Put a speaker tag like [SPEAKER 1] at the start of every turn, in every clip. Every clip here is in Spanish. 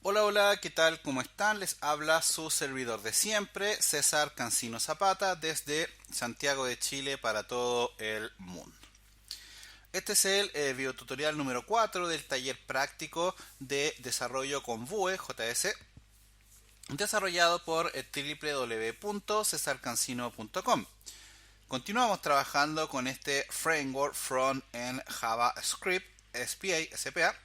[SPEAKER 1] Hola, hola, ¿qué tal? ¿Cómo están? Les habla su servidor de siempre, César Cancino Zapata, desde Santiago de Chile para todo el mundo. Este es el videotutorial número 4 del taller práctico de desarrollo con Vue, JS, desarrollado por www.cesarcancino.com. Continuamos trabajando con este framework Front-End JavaScript SPA,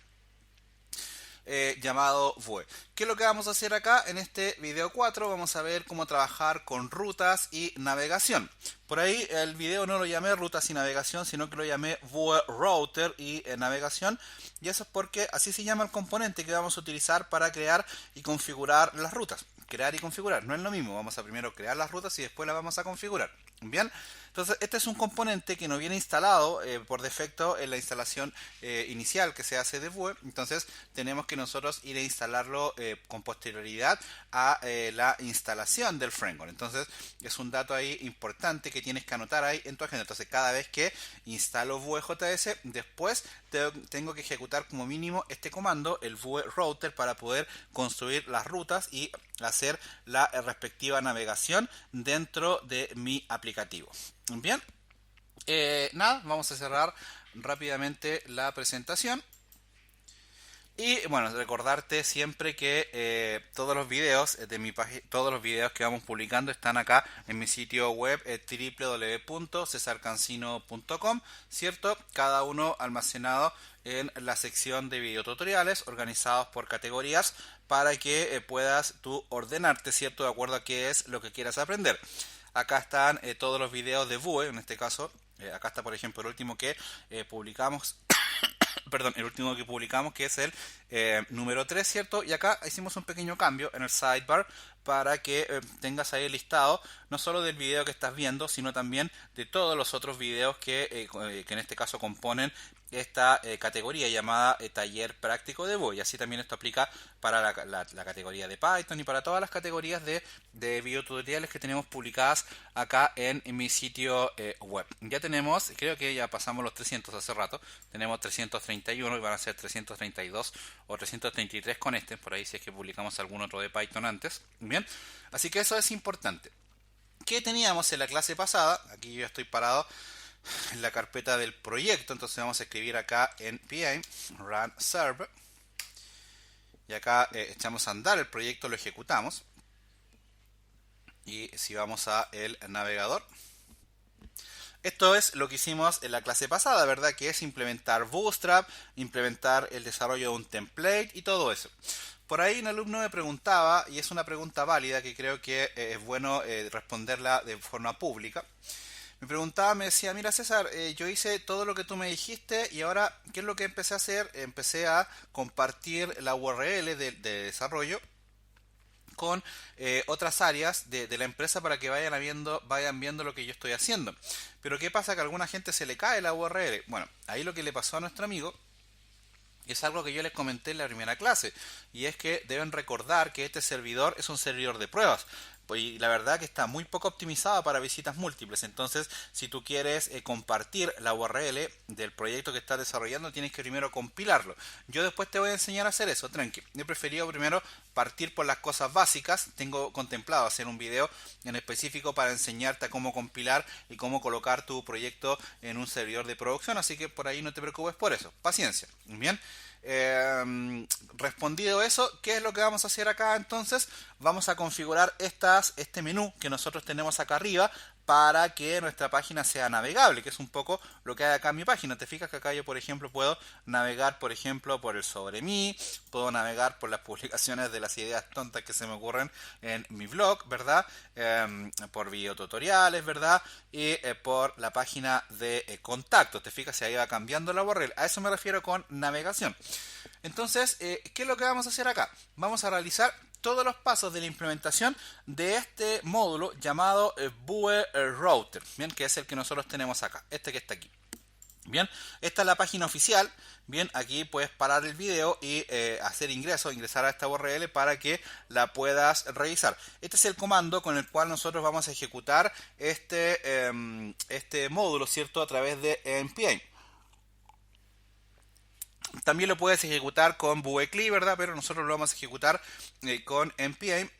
[SPEAKER 1] llamado Vue. ¿Qué es lo que vamos a hacer acá? En este video 4 vamos a ver cómo trabajar con rutas y navegación. Por ahí el video no lo llamé rutas y navegación, sino que lo llamé Vue Router y navegación. Y eso es porque así se llama el componente que vamos a utilizar para crear y configurar las rutas. Crear y configurar, no es lo mismo. Vamos a primero crear las rutas y después las vamos a configurar. Bien, entonces este es un componente que no viene instalado por defecto en la instalación inicial que se hace de Vue. Entonces tenemos que nosotros ir a instalarlo con posterioridad a la instalación del framework. Entonces es un dato ahí importante que tienes que anotar ahí en tu agenda. Entonces cada vez que instalo Vue.js, después tengo que ejecutar como mínimo este comando, el Vue Router, para poder construir las rutas y hacer la respectiva navegación dentro de mi aplicativo. Bien, nada, vamos a cerrar rápidamente la presentación. Y bueno, recordarte siempre que todos los videos de mi página, todos los videos que vamos publicando están acá en mi sitio web www.cesarcancino.com, ¿cierto? Cada uno almacenado en la sección de videotutoriales organizados por categorías para que puedas tú ordenarte, ¿cierto? De acuerdo a qué es lo que quieras aprender. Acá están todos los videos de Vue, en este caso. Acá está, por ejemplo, el último que publicamos. Perdón, el último que publicamos, que es el número 3, ¿cierto? Y acá hicimos un pequeño cambio en el sidebar para que tengas ahí el listado no solo del video que estás viendo, sino también de todos los otros videos que en este caso componen esta categoría llamada taller práctico de Vue. Y así también esto aplica para la categoría de Python y para todas las categorías de videotutoriales que tenemos publicadas acá en mi sitio web. Ya tenemos, creo que ya pasamos los 300 hace rato, tenemos 331 y van a ser 332 o 333 con este, por ahí si es que publicamos algún otro de Python antes. Bien, así que eso es importante. ¿Qué teníamos en la clase pasada? Aquí yo estoy parado en la carpeta del proyecto, entonces vamos a escribir acá npm run serve y acá echamos a andar el proyecto, lo ejecutamos y si vamos a el navegador, esto es lo que hicimos en la clase pasada, ¿verdad? Que es implementar Bootstrap, implementar el desarrollo de un template y todo eso. Por ahí un alumno me preguntaba, y es una pregunta válida que creo que es bueno responderla de forma pública. Me preguntaba, me decía, mira César, yo hice todo lo que tú me dijiste y ahora, ¿qué es lo que empecé a hacer? Empecé a compartir la URL de desarrollo con otras áreas de la empresa para que vayan viendo lo que yo estoy haciendo. Pero ¿qué pasa? Que a alguna gente se le cae la URL. Bueno, ahí lo que le pasó a nuestro amigo es algo que yo les comenté en la primera clase, y es que deben recordar que este servidor es un servidor de pruebas. Y la verdad que está muy poco optimizado para visitas múltiples. Entonces, si tú quieres compartir la URL del proyecto que estás desarrollando, tienes que primero compilarlo. Yo después te voy a enseñar a hacer eso, tranqui. Yo he preferido primero partir por las cosas básicas. Tengo contemplado hacer un video en específico para enseñarte a cómo compilar y cómo colocar tu proyecto en un servidor de producción. Así que por ahí no te preocupes por eso. Paciencia. Bien. Respondido eso, ¿qué es lo que vamos a hacer acá? Entonces vamos a configurar este menú que nosotros tenemos acá arriba para que nuestra página sea navegable, que es un poco lo que hay acá en mi página. Te fijas que acá yo, por ejemplo, puedo navegar, por ejemplo, por el sobre mí, puedo navegar por las publicaciones de las ideas tontas que se me ocurren en mi blog, ¿verdad? Por videotutoriales, ¿verdad? Y por la página de contacto. Te fijas, se ahí va cambiando la URL. A eso me refiero con navegación. Entonces, ¿qué es lo que vamos a hacer acá? Vamos a realizar todos los pasos de la implementación de este módulo llamado Vue Router, bien, que es el que nosotros tenemos acá, este que está aquí. Bien, esta es la página oficial. Bien, aquí puedes parar el video y ingresar a esta URL para que la puedas revisar. Este es el comando con el cual nosotros vamos a ejecutar este módulo, ¿cierto? A través de npm. También lo puedes ejecutar con VueCli, ¿verdad? Pero nosotros lo vamos a ejecutar con npm,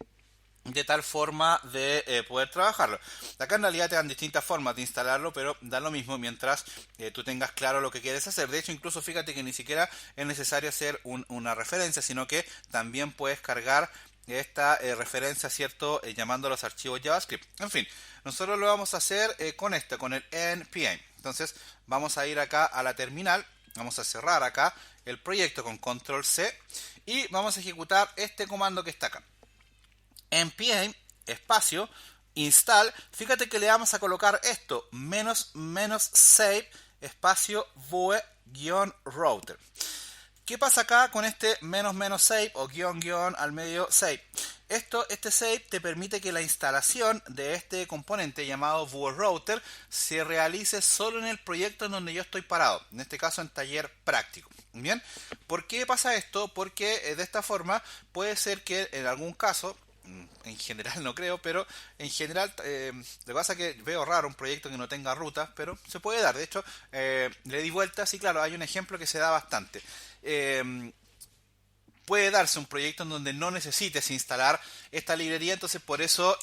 [SPEAKER 1] de tal forma de poder trabajarlo. Acá en realidad te dan distintas formas de instalarlo, pero da lo mismo mientras tú tengas claro lo que quieres hacer. De hecho, incluso fíjate que ni siquiera es necesario hacer una referencia, sino que también puedes cargar esta referencia, ¿cierto? Llamando a los archivos JavaScript. En fin, nosotros lo vamos a hacer con el npm. Entonces, vamos a ir acá a la terminal, vamos a cerrar acá el proyecto con control C y vamos a ejecutar este comando que está acá. npm espacio install. Fíjate que le vamos a colocar esto, -save espacio vue-router. ¿Qué pasa acá con este -save o -- al medio save? Este save te permite que la instalación de este componente llamado vue-router se realice solo en el proyecto en donde yo estoy parado, en este caso en taller práctico. Bien, ¿por qué pasa esto? Porque de esta forma puede ser que en algún caso, en general no creo, pero en general lo que pasa es que veo raro un proyecto que no tenga rutas, pero se puede dar. De hecho, le di vueltas y claro, hay un ejemplo que se da bastante. Puede darse un proyecto en donde no necesites instalar esta librería, entonces por eso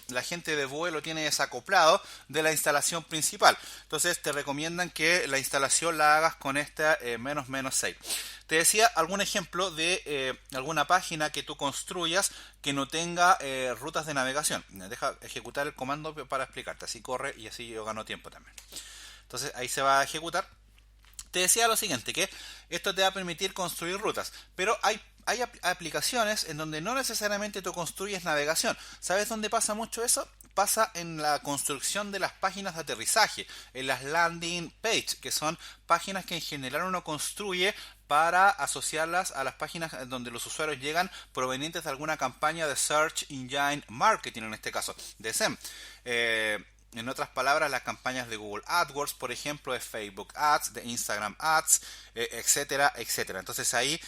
[SPEAKER 1] la gente de Vue lo tiene desacoplado de la instalación principal. Entonces te recomiendan que la instalación la hagas con esta -save. Te decía algún ejemplo de alguna página que tú construyas que no tenga rutas de navegación. Deja ejecutar el comando para explicarte, así corre y así yo gano tiempo también. Entonces ahí se va a ejecutar. Te decía lo siguiente, que esto te va a permitir construir rutas, pero hay aplicaciones en donde no necesariamente tú construyes navegación. ¿Sabes dónde pasa mucho eso? Pasa en la construcción de las páginas de aterrizaje, en las landing page, que son páginas que en general uno construye para asociarlas a las páginas donde los usuarios llegan provenientes de alguna campaña de Search Engine Marketing, en este caso, de SEM. En otras palabras, las campañas de Google AdWords, por ejemplo, de Facebook Ads, de Instagram Ads, etcétera, etcétera. Entonces ahí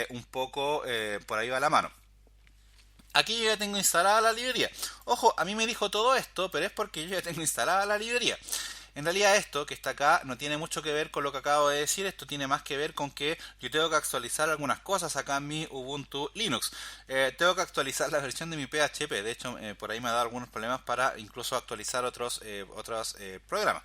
[SPEAKER 1] un poco por ahí va la mano. Aquí yo ya tengo instalada la librería. Ojo, a mí me dijo todo esto, pero es porque yo ya tengo instalada la librería. En realidad esto que está acá no tiene mucho que ver con lo que acabo de decir. Esto tiene más que ver con que yo tengo que actualizar algunas cosas acá en mi Ubuntu Linux. Tengo que actualizar la versión de mi PHP. De hecho, por ahí me ha dado algunos problemas para incluso actualizar otros programas.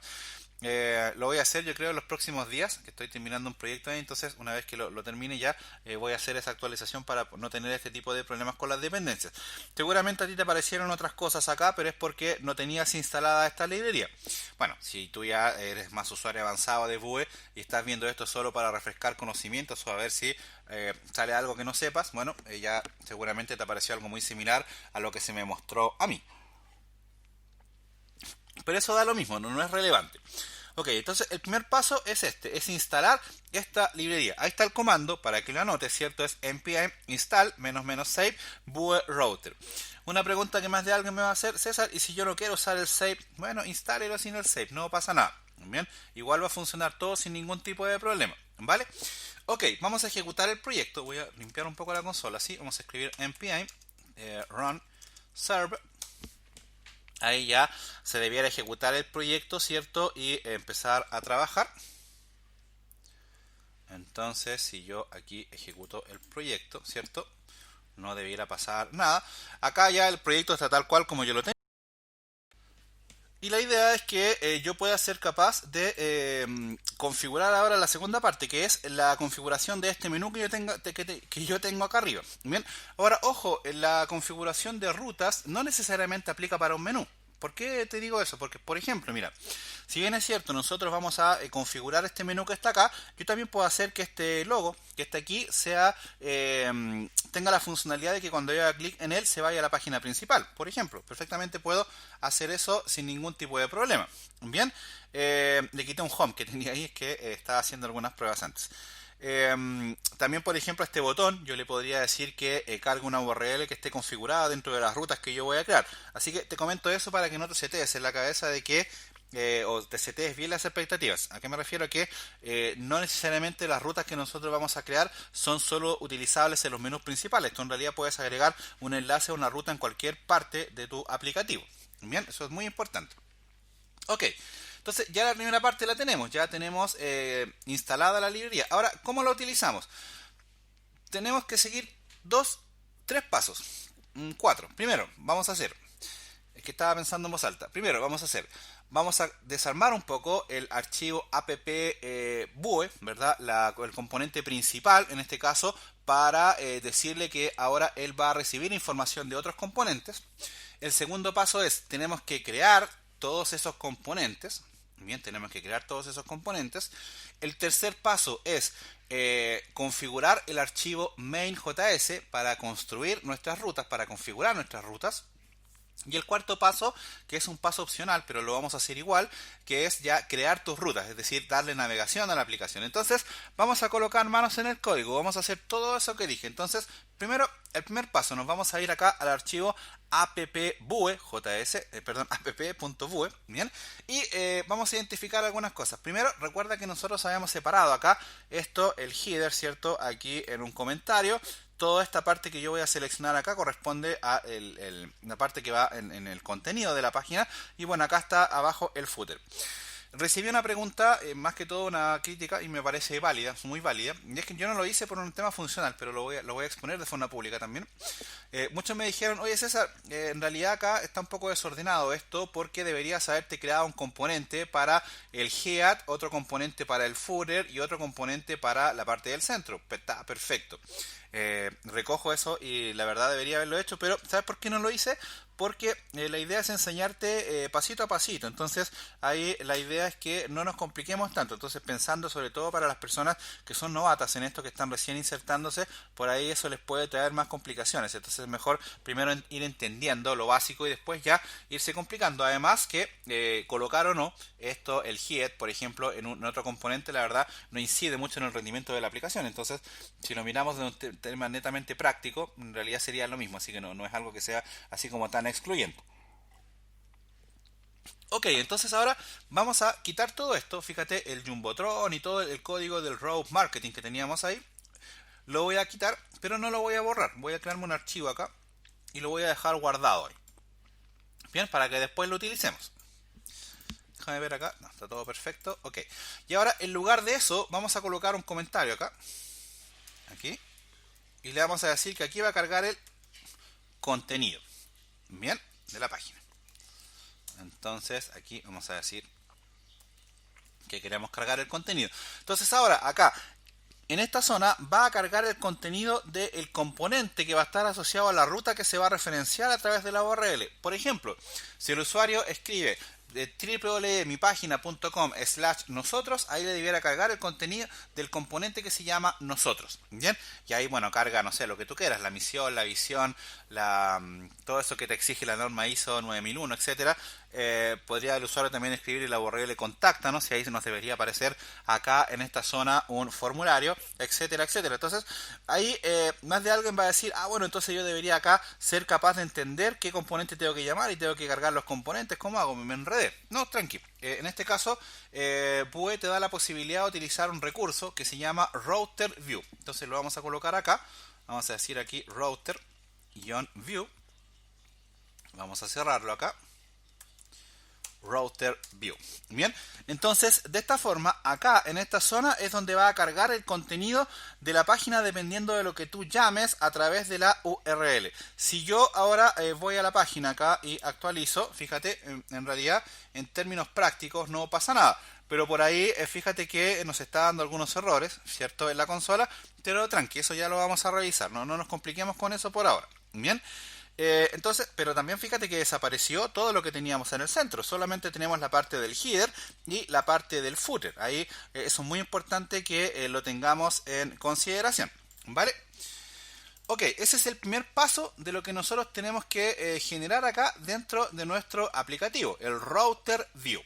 [SPEAKER 1] Lo voy a hacer yo creo en los próximos días, que estoy terminando un proyecto ahí. Entonces una vez que lo termine ya voy a hacer esa actualización para no tener este tipo de problemas con las dependencias. Seguramente a ti te aparecieron otras cosas acá, pero es porque no tenías instalada esta librería. Bueno, si tú ya eres más usuario avanzado de Vue y estás viendo esto solo para refrescar conocimientos o a ver si sale algo que no sepas, bueno, ya seguramente te apareció algo muy similar a lo que se me mostró a mí. Pero eso da lo mismo, no es relevante. Ok, entonces el primer paso es es instalar esta librería. Ahí está el comando, para que lo anotes, ¿cierto? Es npm install -save vue router. Una pregunta que más de alguien me va a hacer: César, ¿y si yo no quiero usar el save? Bueno, instálelo sin el save, no pasa nada. Bien, igual va a funcionar todo sin ningún tipo de problema, ¿vale? Ok, vamos a ejecutar el proyecto. Voy a limpiar un poco la consola, ¿sí? Vamos a escribir npm run serve. Ahí ya se debiera ejecutar el proyecto, ¿cierto? Y empezar a trabajar. Entonces, si yo aquí ejecuto el proyecto, ¿cierto? No debiera pasar nada. Acá ya el proyecto está tal cual como yo lo tengo. Y la idea es que yo pueda ser capaz de configurar ahora la segunda parte, que es la configuración de este menú que yo tengo acá arriba. Bien, ahora ojo, la configuración de rutas no necesariamente aplica para un menú. ¿Por qué te digo eso? Porque, por ejemplo, mira, si bien es cierto, nosotros vamos a configurar este menú que está acá, yo también puedo hacer que este logo, que está aquí, tenga la funcionalidad de que cuando yo haga clic en él se vaya a la página principal. Por ejemplo, perfectamente puedo hacer eso sin ningún tipo de problema. Bien, le quité un home que tenía ahí, es que estaba haciendo algunas pruebas antes. También, por ejemplo, a este botón yo le podría decir que cargue una URL que esté configurada dentro de las rutas que yo voy a crear. Así que te comento eso para que no te setees en la cabeza de que o te setees bien las expectativas. ¿A qué me refiero? A que no necesariamente las rutas que nosotros vamos a crear son solo utilizables en los menús principales. Tú en realidad puedes agregar un enlace a una ruta en cualquier parte de tu aplicativo. Bien, eso es muy importante. Ok, Entonces ya la primera parte la tenemos, ya tenemos instalada la librería. Ahora, ¿cómo la utilizamos? Tenemos que seguir tres pasos, cuatro. Primero, vamos a hacer, es que estaba pensando en voz alta. Primero, vamos a desarmar un poco el archivo app bue, ¿verdad? El componente principal, en este caso, para decirle que ahora él va a recibir información de otros componentes. El segundo paso es, tenemos que crear todos esos componentes. Bien, tenemos que crear todos esos componentes. El tercer paso es configurar el archivo main.js para construir nuestras rutas, para configurar nuestras rutas. Y el cuarto paso, que es un paso opcional, pero lo vamos a hacer igual, que es ya crear tus rutas, es decir, darle navegación a la aplicación. Entonces, vamos a colocar manos en el código, vamos a hacer todo eso que dije. Entonces, primero, el primer paso, nos vamos a ir acá al archivo app.bue, app.bue, bien, y vamos a identificar algunas cosas. Primero, recuerda que nosotros habíamos separado acá esto, el header, ¿cierto? Aquí en un comentario. Toda esta parte que yo voy a seleccionar acá corresponde a la parte que va en el contenido de la página. Y bueno, acá está abajo el footer. Recibí una pregunta, más que todo una crítica, y me parece válida, muy válida. Y es que yo no lo hice por un tema funcional, pero lo voy a exponer de forma pública también. Muchos me dijeron, oye César, en realidad acá está un poco desordenado esto porque deberías haberte creado un componente para el head, otro componente para el footer y otro componente para la parte del centro. Está perfecto. Recojo eso y la verdad debería haberlo hecho, pero ¿sabes por qué no lo hice? Porque la idea es enseñarte pasito a pasito. Entonces ahí la idea es que no nos compliquemos tanto. Entonces pensando sobre todo para las personas que son novatas en esto, que están recién insertándose, por ahí eso les puede traer más complicaciones. Entonces es mejor primero ir entendiendo lo básico y después ya irse complicando. Además que colocar o no esto, el head, por ejemplo, en otro componente, la verdad no incide mucho en el rendimiento de la aplicación. Entonces si lo miramos de un tema netamente práctico, en realidad sería lo mismo. Así que no es algo que sea así como tan excluyente. Ok, entonces ahora vamos a quitar todo esto. Fíjate, el Jumbotron y todo el código del Road Marketing que teníamos ahí. Lo voy a quitar, pero no lo voy a borrar. Voy a crearme un archivo acá y lo voy a dejar guardado ahí. Bien, para que después lo utilicemos. Déjame ver acá. No, está todo perfecto. Ok. Y ahora, en lugar de eso, vamos a colocar un comentario acá. Aquí. Y le vamos a decir que aquí va a cargar el contenido. Bien, de la página. Entonces aquí vamos a decir que queremos cargar el contenido. Entonces ahora acá en esta zona va a cargar el contenido del componente que va a estar asociado a la ruta que se va a referenciar a través de la URL. Por ejemplo, si el usuario escribe de www.mipagina.com/nosotros, ahí le debiera cargar el contenido del componente que se llama nosotros. Bien, y ahí bueno, carga, no sé, lo que tú quieras, la misión, la visión, todo eso que te exige la norma ISO 9001, etcétera. Podría el usuario también escribir la URL contáctanos, y ahí nos debería aparecer acá en esta zona un formulario, etcétera, etcétera. Entonces ahí más de alguien va a decir, bueno, entonces yo debería acá ser capaz de entender qué componente tengo que llamar y tengo que cargar los componentes. ¿Cómo hago? Me enredé. No, tranqui. En este caso Vue te da la posibilidad de utilizar un recurso que se llama Router View. Entonces lo vamos a colocar acá. Vamos a decir aquí Router-View. Vamos a cerrarlo acá. Router View. Bien, entonces de esta forma acá en esta zona es donde va a cargar el contenido de la página dependiendo de lo que tú llames a través de la URL. Si yo ahora voy a la página acá y actualizo, fíjate, en realidad en términos prácticos no pasa nada, pero por ahí fíjate que nos está dando algunos errores, ¿cierto? En la consola, pero tranqui, eso ya lo vamos a revisar, no nos compliquemos con eso por ahora. Bien. Entonces, pero también fíjate que desapareció todo lo que teníamos en el centro. Solamente tenemos la parte del header y la parte del footer. Ahí eso es muy importante que lo tengamos en consideración. ¿Vale? Ok, ese es el primer paso de lo que nosotros tenemos que generar acá dentro de nuestro aplicativo, el Router View.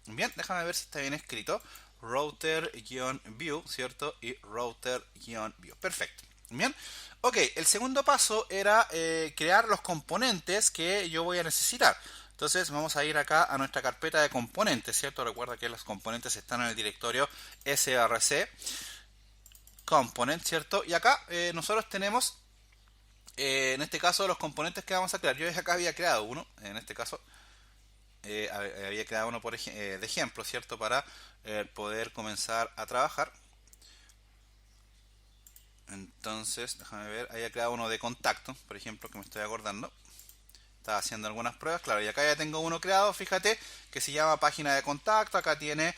[SPEAKER 1] Bien, déjame ver si está bien escrito. Router-View, ¿cierto? Y Router-View. Perfecto. Bien. Ok, el segundo paso era crear los componentes que yo voy a necesitar. Entonces vamos a ir acá a nuestra carpeta de componentes, ¿cierto? Recuerda que los componentes están en el directorio src component, ¿cierto? Y acá nosotros tenemos, en este caso, los componentes que vamos a crear. Yo acá había creado uno, en este caso, había creado uno de ejemplo, ¿cierto? Para poder comenzar a trabajar. Entonces, déjame ver, había creado uno de contacto, por ejemplo, que me estoy acordando. Estaba haciendo algunas pruebas, claro, y acá ya tengo uno creado, fíjate, que se llama página de contacto. Acá tiene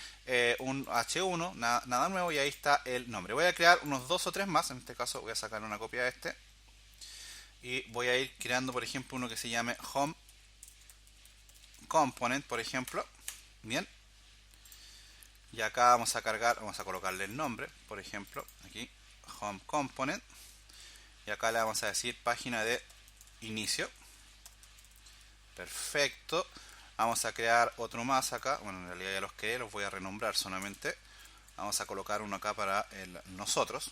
[SPEAKER 1] un H1, nada nuevo, y ahí está el nombre. Voy a crear unos 2 o 3 más, en este caso voy a sacar una copia de este. Y voy a ir creando, por ejemplo, uno que se llame Home Component, por ejemplo. Bien. Y acá vamos a colocarle el nombre, por ejemplo, aquí, Home Component. Y acá le vamos a decir página de inicio. Perfecto. Vamos a crear otro más acá. Bueno, en realidad ya los creé, los voy a renombrar solamente. Vamos a colocar uno acá para nosotros.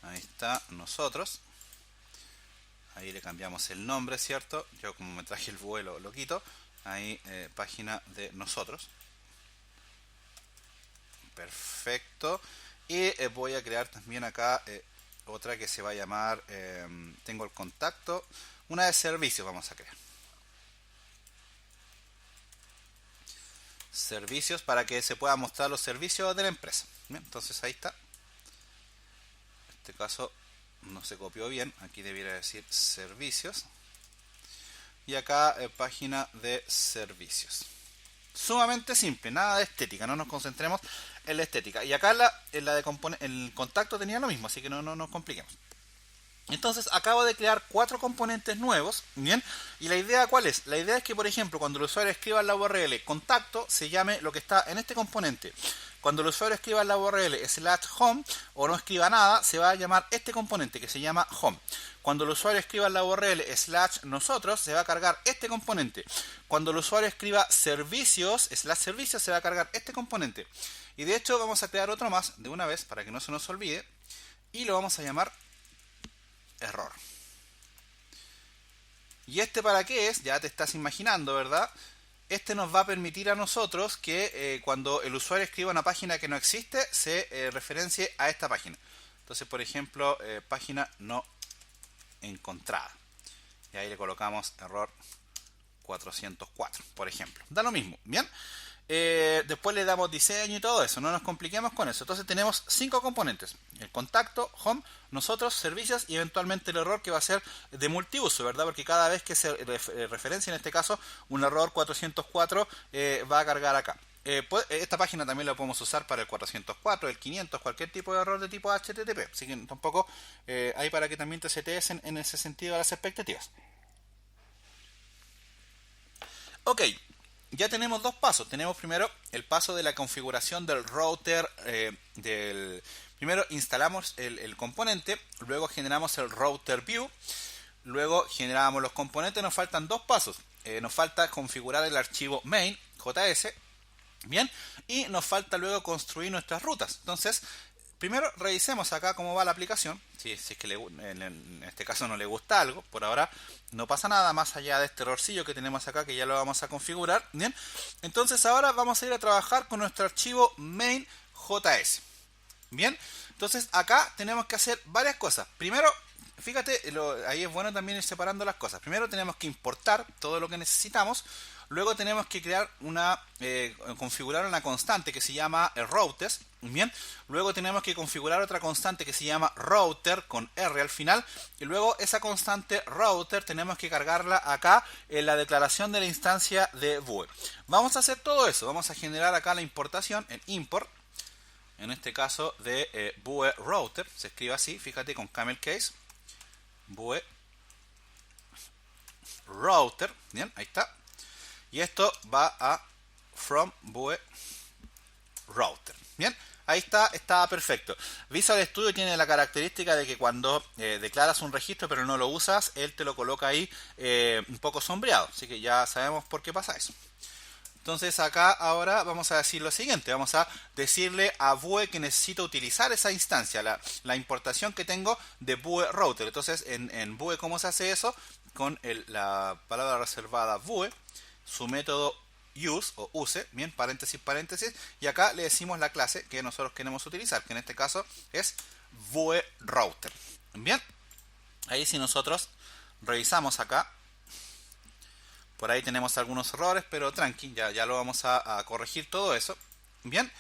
[SPEAKER 1] Ahí está, nosotros. Ahí le cambiamos el nombre, ¿cierto? Yo como me traje el vuelo lo quito. Ahí, página de nosotros. Perfecto. Y voy a crear también acá otra que se va a llamar, tengo el contacto, una de servicios vamos a crear. Servicios para que se puedan mostrar los servicios de la empresa. Bien, entonces ahí está. En este caso no se copió bien, aquí debiera decir servicios. Y acá página de servicios. Sumamente simple, nada de estética, no nos concentremos en la estética. Y acá el contacto tenía lo mismo, así que no nos compliquemos. Entonces acabo de crear 4 componentes nuevos, ¿bien? Y la idea ¿cuál es? La idea es que, por ejemplo, cuando el usuario escriba en la URL contacto, se llame lo que está en este componente. Cuando el usuario escriba en la URL /home o no escriba nada, se va a llamar este componente que se llama home. Cuando el usuario escriba en la URL /nosotros, se va a cargar este componente. Cuando el usuario escriba servicios /servicios, se va a cargar este componente. Y de hecho vamos a crear otro más de una vez para que no se nos olvide. Y lo vamos a llamar error. ¿Y este para qué es? Ya te estás imaginando, ¿verdad? Este nos va a permitir a nosotros que cuando el usuario escriba una página que no existe, se referencie a esta página. Entonces, por ejemplo, página no encontrada. Y ahí le colocamos error 404, por ejemplo. Da lo mismo, ¿bien? Después le damos diseño y todo eso, no nos compliquemos con eso. Entonces tenemos 5 componentes: el contacto, home, nosotros, servicios y eventualmente el error, que va a ser de multiuso, ¿verdad? Porque cada vez que se referencia, en este caso un error 404, va a cargar acá. Esta página también la podemos usar para el 404, el 500, cualquier tipo de error de tipo HTTP, así que tampoco hay para que también te setees en ese sentido las expectativas. Ok, ya tenemos 2 pasos. Tenemos primero el paso de la configuración del router. Primero instalamos el componente, luego generamos el router view, luego generamos los componentes. Nos faltan 2 pasos. Nos falta configurar el archivo main.js, bien, y nos falta luego construir nuestras rutas. Entonces, primero revisemos acá cómo va la aplicación. Si es que en este caso no le gusta algo, por ahora no pasa nada más allá de este errorcillo que tenemos acá, que ya lo vamos a configurar. Bien, entonces ahora vamos a ir a trabajar con nuestro archivo main.js. Bien, entonces acá tenemos que hacer varias cosas. Primero, fíjate, ahí es bueno también ir separando las cosas. Primero tenemos que importar todo lo que necesitamos. Luego tenemos que crear configurar una constante que se llama routers. Bien. Luego tenemos que configurar otra constante que se llama router con R al final. Y luego esa constante router tenemos que cargarla acá en la declaración de la instancia de Vue. Vamos a hacer todo eso. Vamos a generar acá la importación en import. En este caso de Vue router. Se escribe así, fíjate, con camel case. Vue router. Bien, ahí está. Y esto va a from Vue router. Bien, ahí está perfecto. Visual Studio tiene la característica de que cuando declaras un registro pero no lo usas, él te lo coloca ahí un poco sombreado. Así que ya sabemos por qué pasa eso. Entonces acá ahora vamos a decir lo siguiente. Vamos a decirle a Vue que necesito utilizar esa instancia, la importación que tengo de Vue router. Entonces en Vue, ¿cómo se hace eso? Con la palabra reservada Vue, su método use o use, bien, paréntesis, paréntesis, y acá le decimos la clase que nosotros queremos utilizar, que en este caso es Vue router. Bien, ahí si nosotros revisamos acá, Por ahí tenemos algunos errores, pero tranqui, ya lo vamos a corregir todo eso. Bien,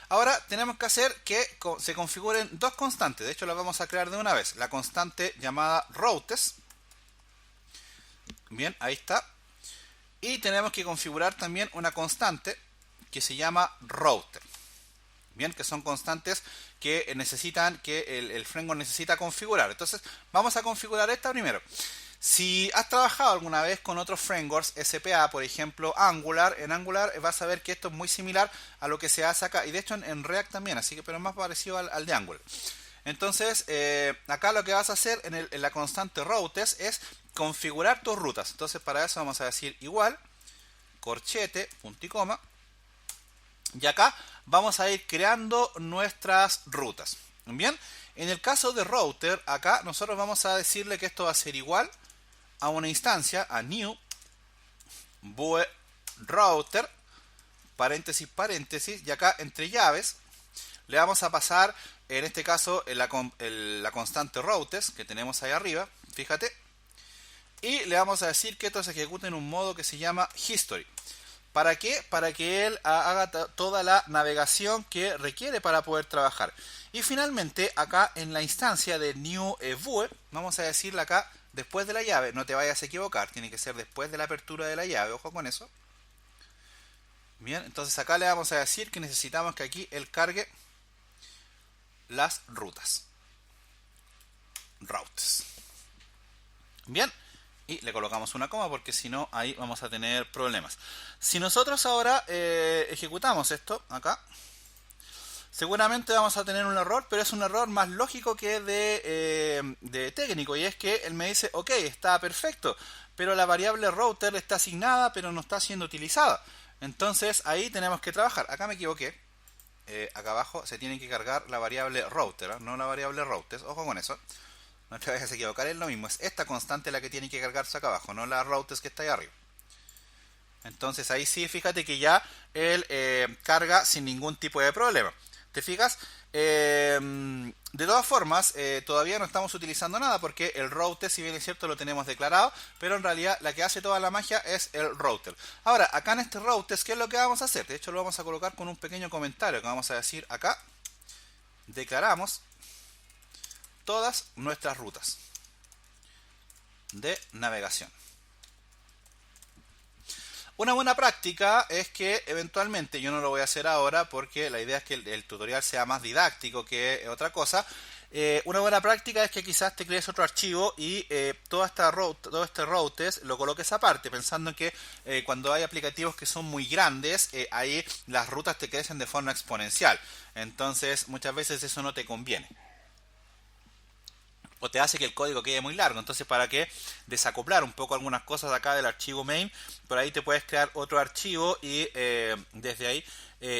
[SPEAKER 1] ahora tenemos que hacer que se configuren dos constantes. De hecho, las vamos a crear de una vez. La constante llamada routes. Bien, ahí está. Y tenemos que configurar también una constante que se llama router. Bien, que son constantes que necesitan, que el framework necesita configurar. Entonces, vamos a configurar esta primero. Si has trabajado alguna vez con otros frameworks, SPA, por ejemplo, Angular, en Angular vas a ver que esto es muy similar a lo que se hace acá. Y de hecho en React también, así que pero es más parecido al de Angular. Entonces, acá lo que vas a hacer en la constante routes es configurar tus rutas. Entonces, para eso vamos a decir igual, corchete, punto y coma. Y acá vamos a ir creando nuestras rutas. Bien, en el caso de router, acá nosotros vamos a decirle que esto va a ser igual a una instancia, a new boe router, paréntesis, paréntesis, y acá entre llaves le vamos a pasar, en este caso, la constante routes que tenemos ahí arriba, fíjate, y le vamos a decir que esto se ejecute en un modo que se llama history. ¿Para qué? Para que él haga toda la navegación que requiere para poder trabajar. Y finalmente, acá en la instancia de new boe, vamos a decirle acá, después de la llave, no te vayas a equivocar, tiene que ser después de la apertura de la llave, ojo con eso. Bien, entonces acá le vamos a decir que necesitamos que aquí él cargue las rutas. Routes. Bien, y le colocamos una coma porque si no ahí vamos a tener problemas. Si nosotros ahora ejecutamos esto acá, seguramente vamos a tener un error, pero es un error más lógico que de técnico, y es que él me dice, ok, está perfecto, pero la variable router está asignada pero no está siendo utilizada. Entonces ahí tenemos que trabajar. Acá me equivoqué. Acá abajo se tiene que cargar la variable router, no la variable routes, ojo con eso. No te vayas a equivocar, es lo mismo, es esta constante la que tiene que cargarse acá abajo, no la routes que está ahí arriba. Entonces ahí sí, fíjate que ya él carga sin ningún tipo de problema. ¿Te fijas? De todas formas, todavía no estamos utilizando nada porque el router, si bien es cierto, lo tenemos declarado, pero en realidad la que hace toda la magia es el router. Ahora, acá en este router, ¿qué es lo que vamos a hacer? De hecho, lo vamos a colocar con un pequeño comentario que vamos a decir acá. Declaramos todas nuestras rutas de navegación. Una buena práctica es que eventualmente, yo no lo voy a hacer ahora porque la idea es que el tutorial sea más didáctico que otra cosa. Una buena práctica es que quizás te crees otro archivo y todo este routes lo coloques aparte, pensando en que cuando hay aplicativos que son muy grandes, ahí las rutas te crecen de forma exponencial. Entonces muchas veces eso no te conviene. O te hace que el código quede muy largo. Entonces, para que desacoplar un poco algunas cosas acá del archivo main, por ahí te puedes crear otro archivo y desde ahí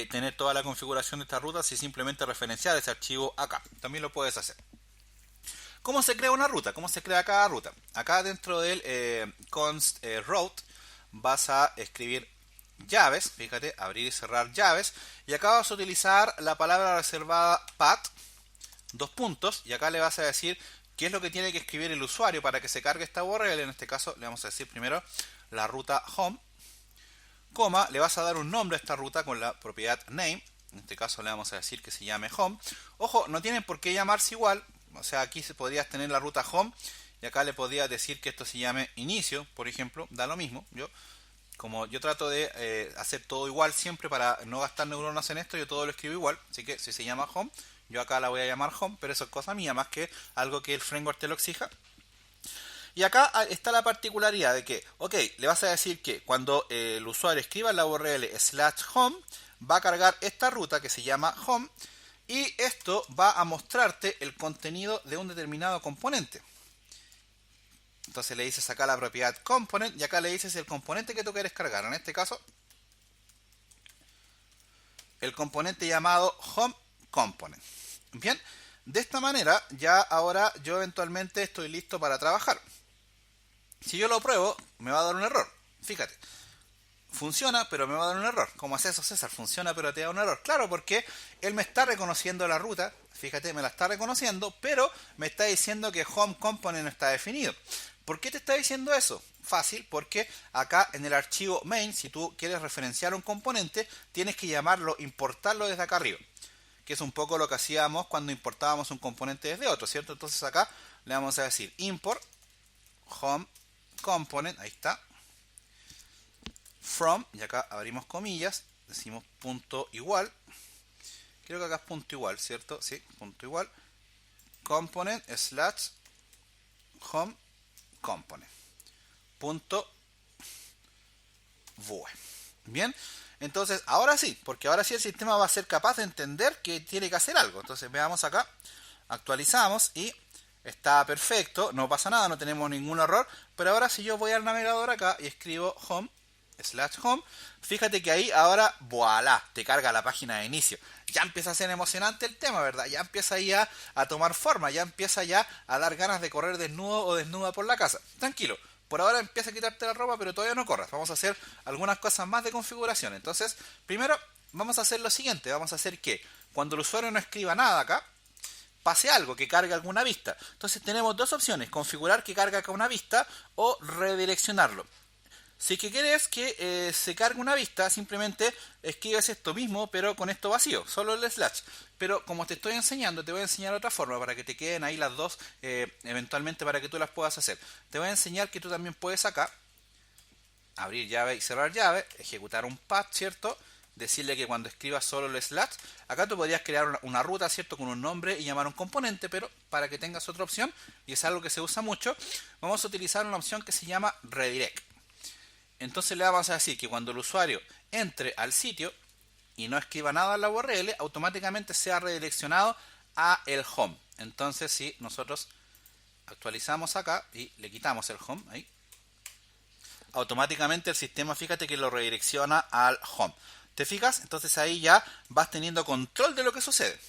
[SPEAKER 1] tener toda la configuración de estas rutas y simplemente referenciar ese archivo acá. También lo puedes hacer. ¿Cómo se crea una ruta? ¿Cómo se crea cada ruta? Acá dentro del const route vas a escribir llaves, fíjate, abrir y cerrar llaves, y acá vas a utilizar la palabra reservada path, dos puntos, y acá le vas a decir qué es lo que tiene que escribir el usuario para que se cargue esta URL. En este caso le vamos a decir primero la ruta home, coma, le vas a dar un nombre a esta ruta con la propiedad name. En este caso le vamos a decir que se llame home. Ojo, no tienen por qué llamarse igual. O sea, aquí podrías tener la ruta home y acá le podrías decir que esto se llame inicio, por ejemplo. Da lo mismo. Como yo trato de hacer todo igual siempre para no gastar neuronas en esto, yo todo lo escribo igual. Así que si se llama home, yo acá la voy a llamar home, pero eso es cosa mía, más que algo que el framework te lo exija. Y acá está la particularidad de que, ok, le vas a decir que cuando el usuario escriba la URL /home, va a cargar esta ruta que se llama home, y esto va a mostrarte el contenido de un determinado componente. Entonces le dices acá la propiedad component, y acá le dices el componente que tú quieres cargar. En este caso, el componente llamado home component. Bien, de esta manera ya ahora yo eventualmente estoy listo para trabajar. Si yo lo pruebo, me va a dar un error. Fíjate, funciona, pero me va a dar un error. ¿Cómo es eso, César? Funciona, pero te da un error. Claro, porque él me está reconociendo la ruta, fíjate, me la está reconociendo, pero me está diciendo que home component no está definido. ¿Por qué te está diciendo eso? Fácil, porque acá en el archivo main, si tú quieres referenciar un componente, tienes que llamarlo, importarlo desde acá arriba, que es un poco lo que hacíamos cuando importábamos un componente desde otro, ¿cierto? Entonces acá le vamos a decir import home component, ahí está, from, y acá abrimos comillas, decimos punto igual, creo que acá es punto igual, ¿cierto? Sí, punto igual, component slash home component punto voe. Bien, entonces ahora sí, porque ahora sí el sistema va a ser capaz de entender que tiene que hacer algo. Entonces veamos acá, actualizamos y está perfecto, no pasa nada, no tenemos ningún error. Pero ahora si yo voy al navegador acá y escribo home slash home, fíjate que ahí ahora, voilà, te carga la página de inicio. Ya empieza a ser emocionante el tema, ¿verdad? Ya empieza ya a tomar forma, ya empieza ya a dar ganas de correr desnudo o desnuda por la casa. Tranquilo, por ahora empieza a quitarte la ropa, pero todavía no corras. Vamos a hacer algunas cosas más de configuración. Entonces, primero vamos a hacer lo siguiente. Vamos a hacer que cuando el usuario no escriba nada acá, pase algo, que cargue alguna vista. Entonces tenemos dos opciones, configurar que cargue acá una vista o redireccionarlo. Si que quieres que se cargue una vista, simplemente escribes esto mismo, pero con esto vacío, solo el slash. Pero como te estoy enseñando, te voy a enseñar otra forma para que te queden ahí las dos, eventualmente para que tú las puedas hacer. Te voy a enseñar que tú también puedes acá abrir llave y cerrar llave, ejecutar un path, ¿cierto? Decirle que cuando escribas solo el slash, acá tú podrías crear una ruta, ¿cierto? Con un nombre y llamar un componente, pero para que tengas otra opción, y es algo que se usa mucho, vamos a utilizar una opción que se llama redirect. Entonces le vamos a decir que cuando el usuario entre al sitio y no escriba nada en la URL, automáticamente sea redireccionado a el home. Entonces si nosotros actualizamos acá y le quitamos el home, ahí, automáticamente el sistema, fíjate que lo redirecciona al home. ¿Te fijas? Entonces ahí ya vas teniendo control de lo que sucede.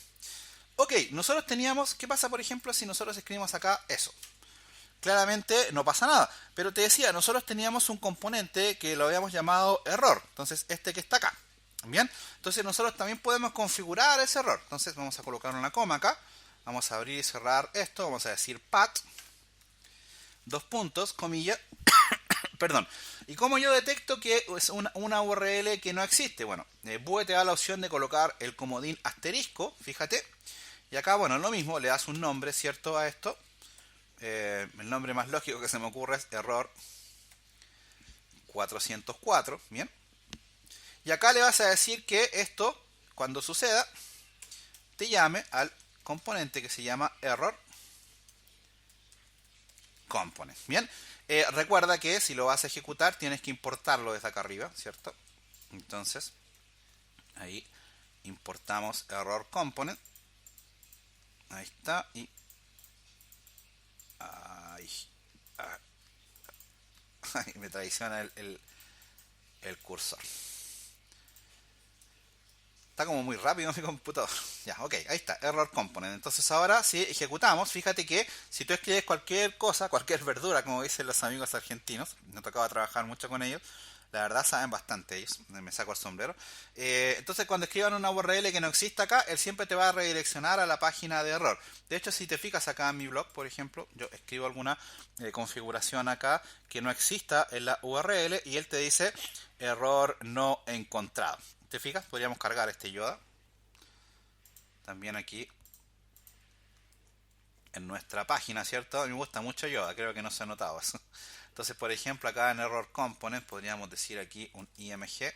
[SPEAKER 1] Ok, nosotros teníamos, ¿qué pasa por ejemplo si nosotros escribimos acá eso? Claramente no pasa nada. Pero te decía, nosotros teníamos un componente que lo habíamos llamado error. Entonces, este que está acá. Bien, entonces nosotros también podemos configurar ese error. Entonces vamos a colocar una coma acá. Vamos a abrir y cerrar esto. Vamos a decir path, dos puntos, comilla. Perdón. ¿Y cómo yo detecto que es una URL que no existe? Bueno, Vue te da la opción de colocar el comodín asterisco, fíjate. Y acá, bueno, lo mismo, le das un nombre, ¿cierto? A esto. El nombre más lógico que se me ocurre es error 404, bien. Y acá le vas a decir que esto, cuando suceda, te llame al componente que se llama error component, bien. Recuerda que si lo vas a ejecutar tienes que importarlo desde acá arriba, ¿cierto? Entonces, ahí importamos error component. Ahí está. Y me traiciona el cursor. Está como muy rápido mi computador. Ya, ok, ahí está, error component. Entonces ahora si ejecutamos, fíjate que si tú escribes cualquier cosa, cualquier verdura, como dicen los amigos argentinos, me tocaba trabajar mucho con ellos, la verdad saben bastante ellos, me saco el sombrero. Entonces cuando escriban una URL que no exista acá, él siempre te va a redireccionar a la página de error. De hecho, si te fijas acá en mi blog, por ejemplo, yo escribo alguna configuración acá que no exista en la URL y él te dice error no encontrado. ¿Te fijas? Podríamos cargar este Yoda. También aquí en nuestra página, ¿cierto? A mí me gusta mucho Yoda, creo que no se ha notado eso. Entonces, por ejemplo, acá en Error Component podríamos decir aquí un IMG.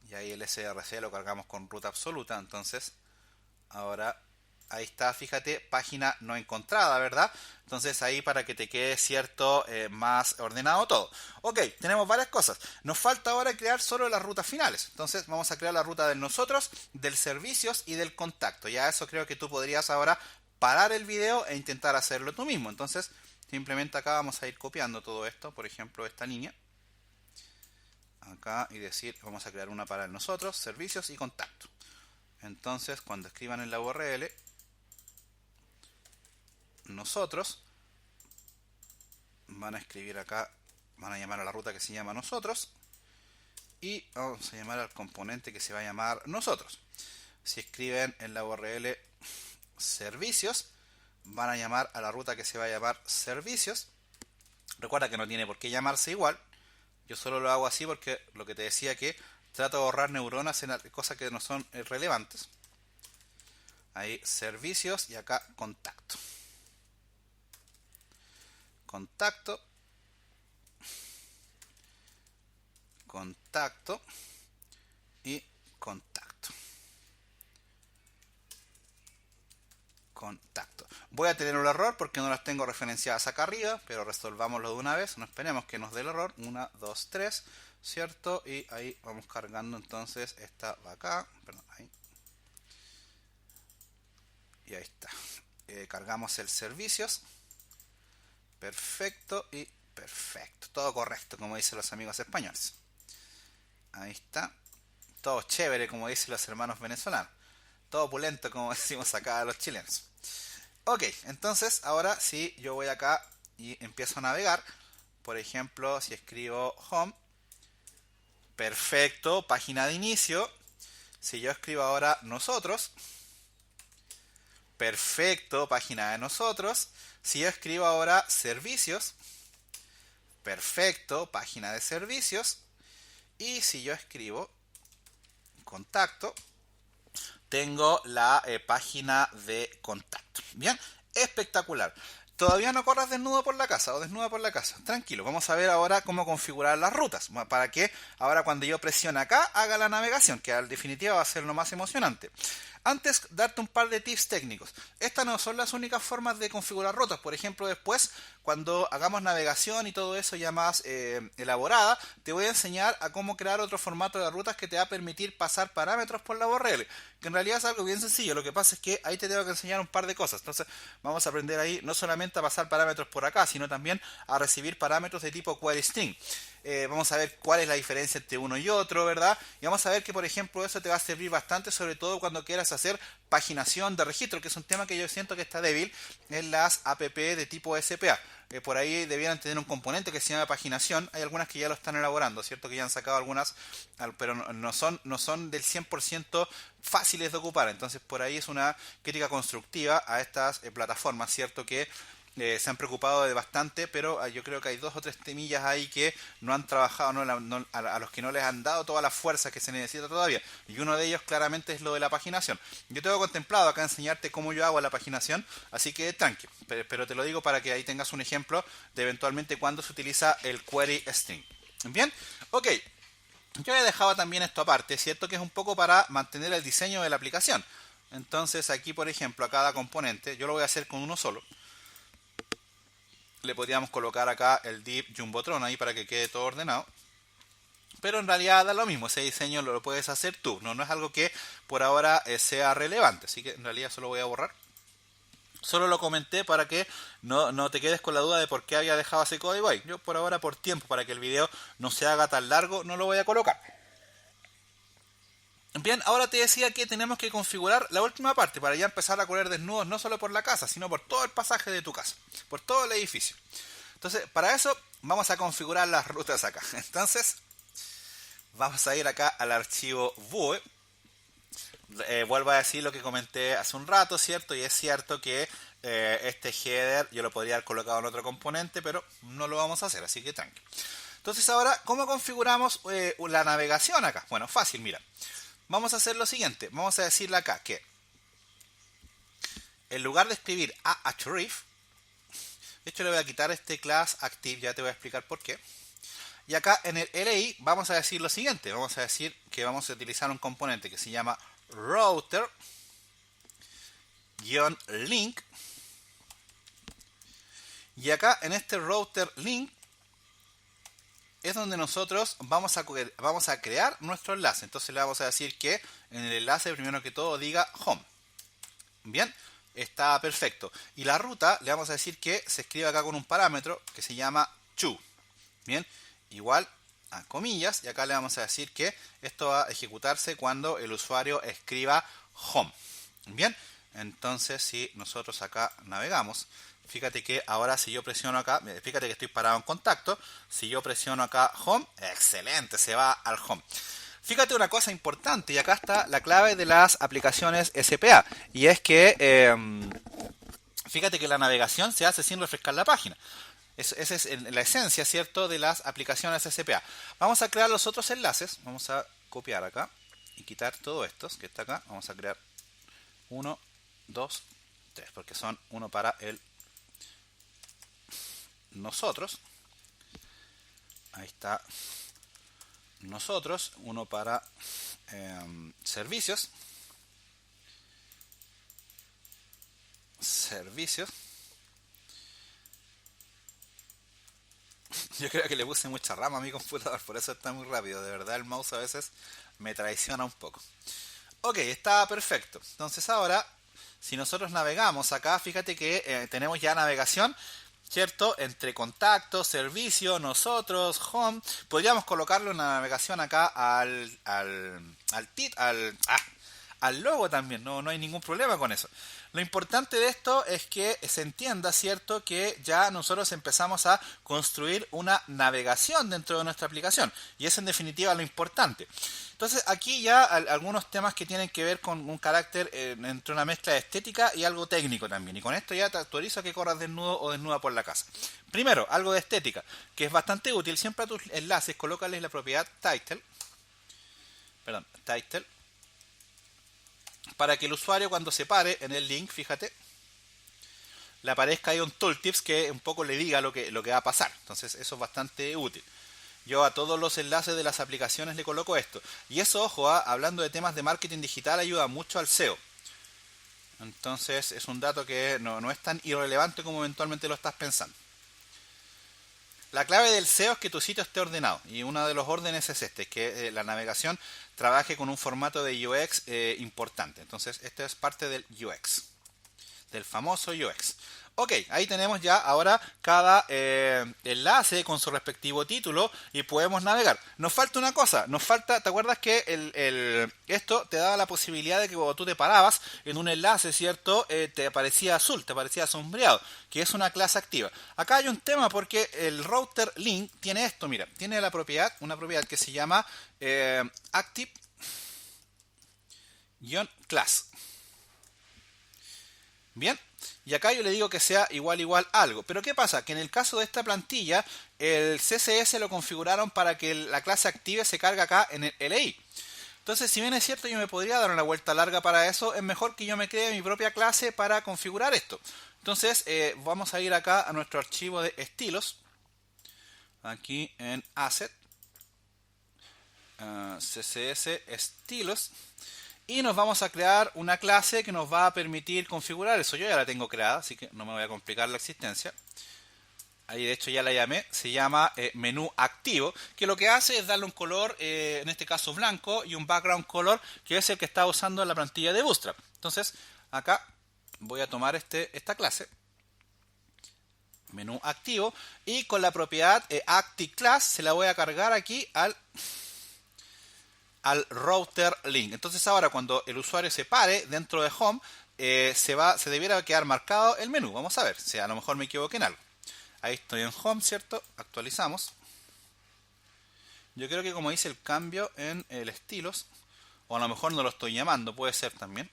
[SPEAKER 1] Y ahí el SRC lo cargamos con ruta absoluta. Entonces, ahora ahí está, fíjate, página no encontrada, ¿verdad? Entonces ahí para que te quede cierto, más ordenado todo. Ok, tenemos varias cosas. Nos falta ahora crear solo las rutas finales. Entonces vamos a crear la ruta del nosotros, del servicios y del contacto. Ya eso creo que tú podrías ahora parar el video e intentar hacerlo tú mismo. Entonces simplemente acá vamos a ir copiando todo esto. Por ejemplo, esta línea. Acá y decir, vamos a crear una para el nosotros, servicios y contacto. Entonces cuando escriban en la URL nosotros, van a escribir acá, van a llamar a la ruta que se llama nosotros y vamos a llamar al componente que se va a llamar nosotros. Si escriben en la URL servicios, van a llamar a la ruta que se va a llamar servicios. Recuerda que no tiene por qué llamarse igual. Yo solo lo hago así porque lo que te decía, que trato de ahorrar neuronas en cosas que no son relevantes. Ahí servicios y acá contacto. Contacto. Contacto. Y contacto. Contacto. Voy a tener un error porque no las tengo referenciadas acá arriba, pero resolvámoslo de una vez. No esperemos que nos dé el error. 1, 2, 3, ¿cierto? Y ahí vamos cargando, entonces esta va acá. Perdón, ahí. Y ahí está. Cargamos el servicios. Perfecto y perfecto. Todo correcto, como dicen los amigos españoles. Ahí está. Todo chévere, como dicen los hermanos venezolanos. Todo opulento, como decimos acá los chilenos. Ok, entonces ahora si yo voy acá y empiezo a navegar, por ejemplo, si escribo home, perfecto, página de inicio. Si yo escribo ahora nosotros, perfecto, página de nosotros. Si yo escribo ahora servicios, perfecto, página de servicios. Y si yo escribo contacto, tengo la página de contacto. Bien, espectacular. Todavía no corras desnudo por la casa o desnuda por la casa. Tranquilo, vamos a ver ahora cómo configurar las rutas. Para que ahora cuando yo presione acá haga la navegación, que al definitiva va a ser lo más emocionante. Antes, darte un par de tips técnicos. Estas no son las únicas formas de configurar rutas. Por ejemplo, después, cuando hagamos navegación y todo eso ya más elaborada, te voy a enseñar a cómo crear otro formato de rutas que te va a permitir pasar parámetros por la URL. Que en realidad es algo bien sencillo. Lo que pasa es que ahí te tengo que enseñar un par de cosas. Entonces, vamos a aprender ahí no solamente a pasar parámetros por acá, sino también a recibir parámetros de tipo query string. Vamos a ver cuál es la diferencia entre uno y otro, ¿verdad? Y vamos a ver que, por ejemplo, eso te va a servir bastante, sobre todo cuando quieras hacer paginación de registro, que es un tema que yo siento que está débil en las app de tipo SPA. Por ahí debieran tener un componente que se llama paginación. Hay algunas que ya lo están elaborando, ¿cierto? Que ya han sacado algunas, pero no son del 100% fáciles de ocupar. Entonces, por ahí es una crítica constructiva a estas plataformas, ¿cierto? Que se han preocupado de bastante, pero yo creo que hay 2 o 3 temillas ahí que no han trabajado, a los que no les han dado toda la fuerza que se necesita todavía. Y uno de ellos claramente es lo de la paginación. Yo tengo contemplado acá enseñarte cómo yo hago la paginación, así que tranqui, pero te lo digo para que ahí tengas un ejemplo de eventualmente cuando se utiliza el query string. Bien, ok. Yo he dejado también esto aparte, ¿cierto? Que es un poco para mantener el diseño de la aplicación. Entonces aquí, por ejemplo, a cada componente, yo lo voy a hacer con uno solo. Le podríamos colocar acá el div Jumbotron ahí para que quede todo ordenado. Pero en realidad da lo mismo, ese diseño lo puedes hacer tú. No es algo que por ahora sea relevante. Así que en realidad solo voy a borrar. Solo lo comenté para que no te quedes con la duda de por qué había dejado ese código ahí. Yo por ahora, por tiempo, para que el video no se haga tan largo, no lo voy a colocar. Bien, ahora te decía que tenemos que configurar la última parte para ya empezar a correr desnudos no solo por la casa, sino por todo el pasaje de tu casa, por todo el edificio. Entonces, para eso vamos a configurar las rutas acá. Entonces, vamos a ir acá al archivo Vue. Vuelvo a decir lo que comenté hace un rato, ¿cierto? Y es cierto que este header yo lo podría haber colocado en otro componente, pero no lo vamos a hacer, así que tranqui. Entonces ahora, ¿cómo configuramos la navegación acá? Bueno, fácil, mira. Vamos a hacer lo siguiente. Vamos a decirle acá que en lugar de escribir href, de hecho le voy a quitar este class active, ya te voy a explicar por qué. Y acá en el LI vamos a decir lo siguiente. Vamos a decir que vamos a utilizar un componente que se llama router-link. Y acá en este router link es donde nosotros vamos a crear nuestro enlace. Entonces le vamos a decir que en el enlace primero que todo diga home. Bien, está perfecto. Y la ruta le vamos a decir que se escribe acá con un parámetro que se llama to. Bien, igual a comillas. Y acá le vamos a decir que esto va a ejecutarse cuando el usuario escriba home. Bien, Entonces, si nosotros acá navegamos, fíjate que ahora si yo presiono acá, fíjate que estoy parado en contacto, si yo presiono acá Home, excelente, se va al Home. Fíjate una cosa importante, y acá está la clave de las aplicaciones SPA, y es que fíjate que la navegación se hace sin refrescar la página. Esa es la esencia, ¿cierto?, de las aplicaciones SPA. Vamos a crear los otros enlaces, vamos a copiar acá y quitar todo esto que está acá, vamos a crear 1, 2, 3, porque son uno para el nosotros, ahí está nosotros, uno para servicios, yo creo que le puse mucha rama a mi computador, por eso está muy rápido, de verdad el mouse a veces me traiciona un poco. Ok, está perfecto. Entonces ahora, si nosotros navegamos acá, fíjate que tenemos ya navegación, ¿cierto? Entre contactos, servicio, nosotros, home. Podríamos colocarle una navegación acá al logo también, no hay ningún problema con eso. Lo importante de esto es que se entienda, ¿cierto?, que ya nosotros empezamos a construir una navegación dentro de nuestra aplicación. Y eso en definitiva lo importante. Entonces aquí ya algunos temas que tienen que ver con un carácter entre una mezcla de estética y algo técnico también. Y con esto ya te autorizo a que corras desnudo o desnuda por la casa. Primero, algo de estética, que es bastante útil. Siempre a tus enlaces colócales la propiedad title, para que el usuario cuando se pare en el link, fíjate, le aparezca ahí un tooltips que un poco le diga lo que va a pasar. Entonces eso es bastante útil. Yo a todos los enlaces de las aplicaciones le coloco esto. Y eso, ojo, hablando de temas de marketing digital, ayuda mucho al SEO. Entonces es un dato que no es tan irrelevante como eventualmente lo estás pensando. La clave del SEO es que tu sitio esté ordenado. Y uno de los órdenes es este, que la navegación trabaje con un formato de UX importante. Entonces esto es parte del UX, del famoso UX. Ok, ahí tenemos ya ahora cada enlace con su respectivo título y podemos navegar. Nos falta una cosa, ¿te acuerdas que esto te daba la posibilidad de que cuando tú te parabas en un enlace, ¿cierto? Te aparecía azul, te aparecía sombreado, que es una clase activa. Acá hay un tema porque el router link tiene esto, mira, tiene una propiedad que se llama active-class. Bien, y acá yo le digo que sea igual algo. Pero ¿qué pasa? Que en el caso de esta plantilla, el CSS lo configuraron para que la clase active se cargue acá en el LI. Entonces, si bien es cierto, yo me podría dar una vuelta larga para eso, es mejor que yo me cree mi propia clase para configurar esto. Entonces, vamos a ir acá a nuestro archivo de estilos. Aquí en Asset. CSS estilos. Y nos vamos a crear una clase que nos va a permitir configurar eso. Yo ya la tengo creada, así que no me voy a complicar la existencia. Ahí de hecho ya la llamé. Se llama menú activo, que lo que hace es darle un color, en este caso blanco, y un background color, que es el que está usando en la plantilla de Bootstrap. Entonces, acá voy a tomar esta clase, menú activo, y con la propiedad ActiveClass se la voy a cargar aquí al router link. Entonces ahora cuando el usuario se pare dentro de Home, se debiera quedar marcado el menú. Vamos a ver, si a lo mejor me equivoqué en algo. Ahí estoy en Home, ¿cierto? Actualizamos. Yo creo que como hice el cambio en el estilos, o a lo mejor no lo estoy llamando, puede ser también.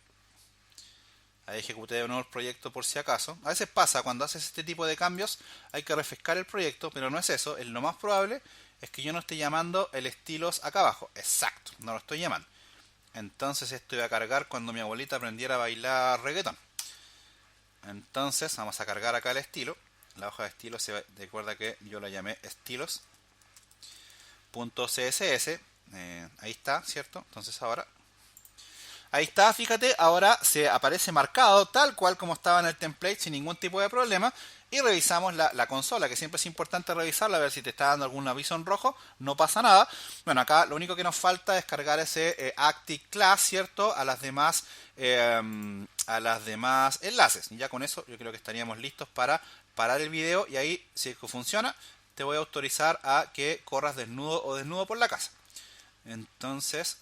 [SPEAKER 1] Ahí ejecuté de nuevo el proyecto por si acaso. A veces pasa, cuando haces este tipo de cambios, hay que refrescar el proyecto, pero no es eso. Es lo más probable es que yo no esté llamando el estilos acá abajo. Exacto, no lo estoy llamando. Entonces esto iba a cargar cuando mi abuelita aprendiera a bailar reggaetón. Entonces vamos a cargar acá el estilo. La hoja de estilo se recuerda que yo la llamé estilos.css. Ahí está, ¿cierto? Entonces ahora... Ahí está, fíjate, ahora se aparece marcado tal cual como estaba en el template sin ningún tipo de problema. Y revisamos la consola, que siempre es importante revisarla, a ver si te está dando algún aviso en rojo. No pasa nada. Bueno, acá lo único que nos falta es cargar ese ActiveClass, ¿cierto? A las demás enlaces. Y ya con eso yo creo que estaríamos listos para parar el video. Y ahí, si es que funciona, te voy a autorizar a que corras desnudo o desnudo por la casa. Entonces...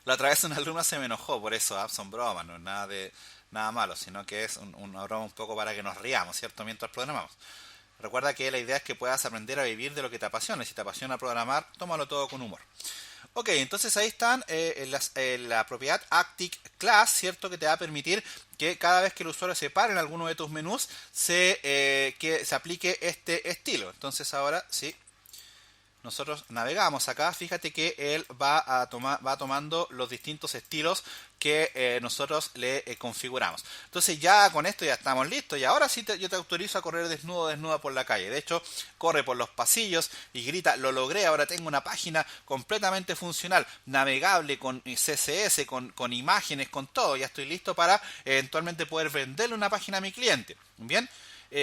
[SPEAKER 1] La otra vez una alumna se me enojó por eso, son bromas, no es nada malo, sino que es una broma un poco para que nos riamos, ¿cierto? Mientras programamos. Recuerda que la idea es que puedas aprender a vivir de lo que te apasiona. Y si te apasiona programar, tómalo todo con humor. Ok, entonces ahí están la propiedad Actic Class, ¿cierto? Que te va a permitir que cada vez que el usuario se pare en alguno de tus menús, que se aplique este estilo. Entonces ahora sí, nosotros navegamos acá, fíjate que él va tomando los distintos estilos que nosotros le configuramos. Entonces ya con esto ya estamos listos y ahora sí yo te autorizo a correr desnudo o desnuda por la calle. De hecho, corre por los pasillos y grita, lo logré, ahora tengo una página completamente funcional, navegable, con CSS, con imágenes, con todo. Ya estoy listo para eventualmente poder venderle una página a mi cliente. Bien.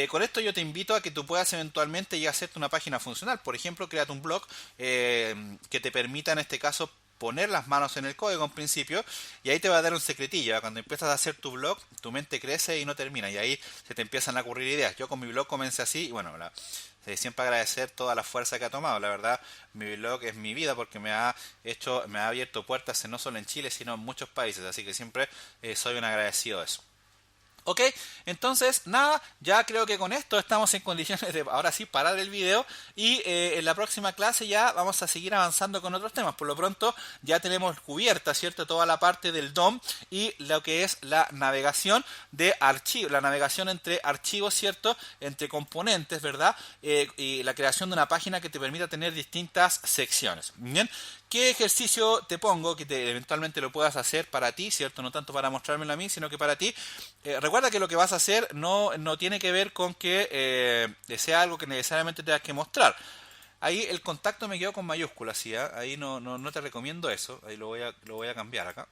[SPEAKER 1] Con esto yo te invito a que tú puedas eventualmente ya hacerte una página funcional. Por ejemplo, créate un blog que te permita en este caso poner las manos en el código en principio y ahí te va a dar un secretillo. Cuando empiezas a hacer tu blog, tu mente crece y no termina y ahí se te empiezan a ocurrir ideas. Yo con mi blog comencé así y bueno, siempre agradecer toda la fuerza que ha tomado. La verdad, mi blog es mi vida porque me ha abierto puertas no solo en Chile, sino en muchos países. Así que siempre soy un agradecido de eso. Ok, entonces nada, ya creo que con esto estamos en condiciones de ahora sí parar el video y en la próxima clase ya vamos a seguir avanzando con otros temas. Por lo pronto ya tenemos cubierta, ¿cierto? Toda la parte del DOM y lo que es la navegación de archivos, la navegación entre archivos, ¿cierto? Entre componentes, ¿verdad? Y la creación de una página que te permita tener distintas secciones. Bien. ¿Qué ejercicio te pongo que eventualmente lo puedas hacer para ti, ¿cierto? No tanto para mostrármelo a mí, sino que para ti. Recuerda que lo que vas a hacer no tiene que ver con que sea algo que necesariamente tengas que mostrar. Ahí el contacto me quedó con mayúsculas, ¿sí? Ahí no te recomiendo eso. Ahí lo voy a cambiar acá.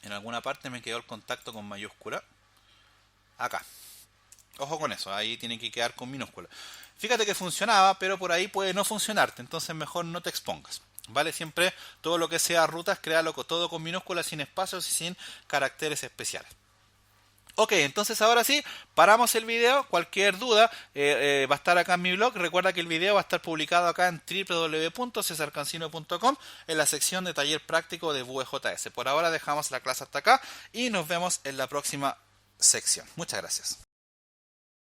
[SPEAKER 1] En alguna parte me quedó el contacto con mayúscula. Acá. Ojo con eso, ahí tiene que quedar con minúscula. Fíjate que funcionaba, pero por ahí puede no funcionarte, entonces mejor no te expongas. ¿Vale? Siempre todo lo que sea rutas, créalo todo con minúsculas, sin espacios y sin caracteres especiales. Ok, entonces ahora sí, paramos el video. Cualquier duda va a estar acá en mi blog. Recuerda que el video va a estar publicado acá en www.cesarcancino.com en la sección de taller práctico de Vue.js. Por ahora dejamos la clase hasta acá y nos vemos en la próxima sección. Muchas gracias.